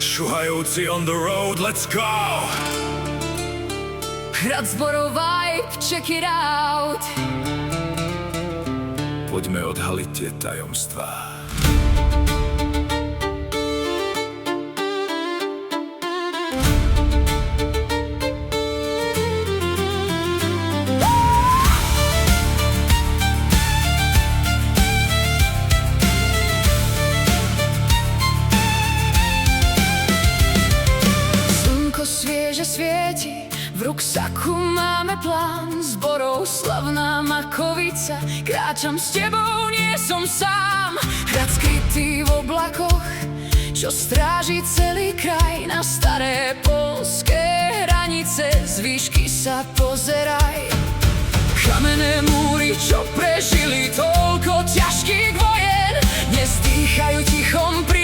Šuhajúci on the road, let's go! Hrad Zborov vibe, check it out. Poďme odhaliť tie tajomstvá. Svieže svieti, v ruksaku máme plán. Zborov slavná Makovica, kráčam s tebou, nie som sám. Hrad skrytý v oblakoch, čo stráži celý kraj. Na staré poľské hranice z výšky sa pozeraj. Kamenné múry, čo prežili toľko ťažkých vojen, dnes dýchajú tichom pri